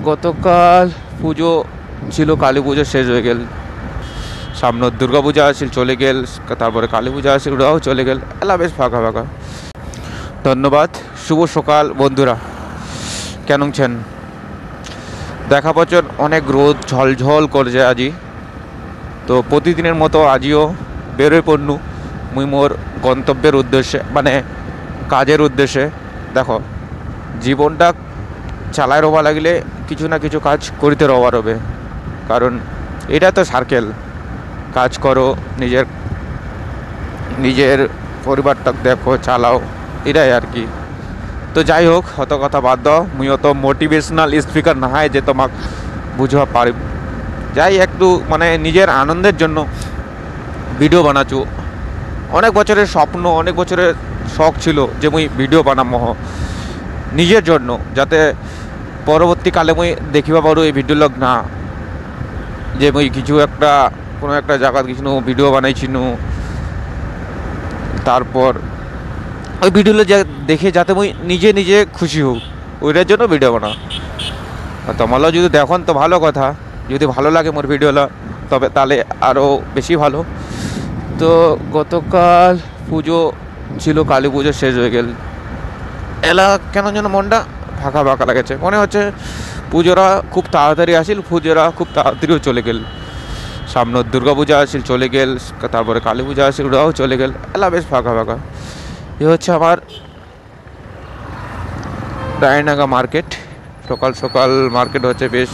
গতকাল পুজো ছিল, কালী পুজো শেষ হয়ে গেল, সামনে দুর্গা পূজা আসছিল চলে গেল, তারপরে কালী পূজা আসছিল ওটাও চলে গেল, এলা বেশ ফাঁকা ফাঁকা। ধন্যবাদ। শুভ সকাল বন্ধুরা, কেমন ছেন? দেখা পাচ্ছেন অনেক রোদ ঝলঝল করছে আজি। তো প্রতিদিনের মতো আজিও বেরোয় পড়নু মুই মোর গন্তব্যের উদ্দেশ্যে, মানে কাজের উদ্দেশ্যে। দেখো, জীবনটা চালায় রবা লাগলে কিছু না কিছু কাজ করিতে রবার হবে, কারণ এটা তো সার্কেল। কাজ করো, নিজের পরিবারটা দেখো, চালাও, এটাই আর কি। তো যাই হোক, অত কথা বাদ দাও, মুই অত মোটিভেশনাল স্পিকার না হয় যে তোমাকে বুঝবা পারি। যাই একটু মানে নিজের আনন্দের জন্য ভিডিও বানাচ্ছু। অনেক বছরের স্বপ্ন, অনেক বছরের শখ ছিল যে মুই ভিডিও বানাবো নিজের জন্য, যাতে পরবর্তীকালে মুই দেখিবা পারো এই ভিডিও লগ না যে মুই কিছু একটা কোনো একটা জায়গাত কিছু ভিডিও বানাইছিনু, তারপর ওই ভিডিওগুলো দেখে যাতে মুই নিজে খুশি হোক, ওইটার জন্য ভিডিও বানাও। আর তোমারও যদি দেখুন তো ভালো কথা, যদি ভালো লাগে মোর ভিডিওটা তবে তাহলে আরও বেশি ভালো। তো গতকাল পুজো ছিল, কালী পুজো শেষ হয়ে গেল, এলা কেন যেন মনটা ফাঁকা ফাঁকা লাগেছে। মনে হচ্ছে পুজোরা খুব তাড়াতাড়ি আসিল, পুজোরা খুব তাড়াতাড়িও চলে গেল, সামনে দুর্গা পূজা আসিল চলে গেল, তারপরে কালী পূজা আসিল ওটাও চলে গেল, এলা বেশ ফাঁকা ফাঁকা। এ হচ্ছে আমার রায়নাগা মার্কেট। সকাল সকাল মার্কেট হচ্ছে, বেশ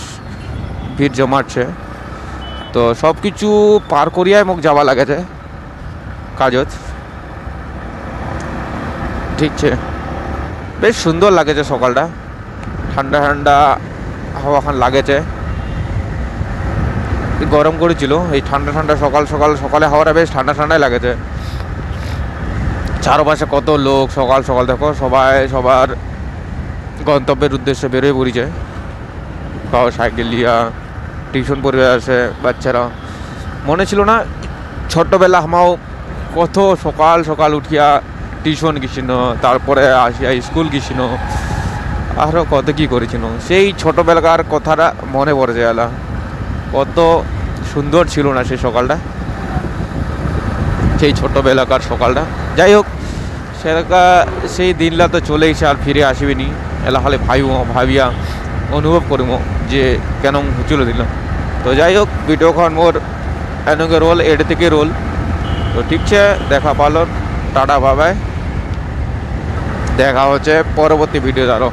ভিড় জমাচ্ছে। তো সব কিছু পার করিয়াই মোক যাওয়া লাগেছে কাজত, ঠিক আছে। বেশ সুন্দর লাগেছে সকালটা, ঠান্ডা ঠান্ডা হাওয়া খান লাগেছে। গরম করেছিল, এই ঠান্ডা ঠান্ডা সকালে হাওয়াটা বেশ ঠান্ডা ঠান্ডাই লাগেছে। চারপাশে কত লোক, সকাল সকাল দেখো সবাই সবার গন্তব্যের উদ্দেশ্যে বেরোয় পড়েছে। কাউ সাইকেল লিয়া, টিউশন পড়ে আসে বাচ্চারা। মনে ছিল না ছোট্টবেলা আমাও কত সকাল সকাল উঠিয়া টিউশন গেছিল, তারপরে আসিয়া স্কুল গেছিল, আরও কত কী করেছিল। সেই ছোটোবেলাকার কথাটা মনে পড়েছে, এলা কত সুন্দর ছিল না সেই সকালটা, সেই ছোটোবেলাকার সকালটা। যাই হোক, সেই দিনটা তো চলে এসে আর ফিরে আসবে নি, এলা হলে ভাবিয়া অনুভব করবো যে কেন হুচুলো দিলাম। তো যাই হোক, ভিডিওখন মোর এনকে রোল এড থেকে রোল। তো ঠিক আছে, দেখা পালো, টাটা বাবাই, দেখা হচ্ছে পরবর্তী ভিডিও আরও।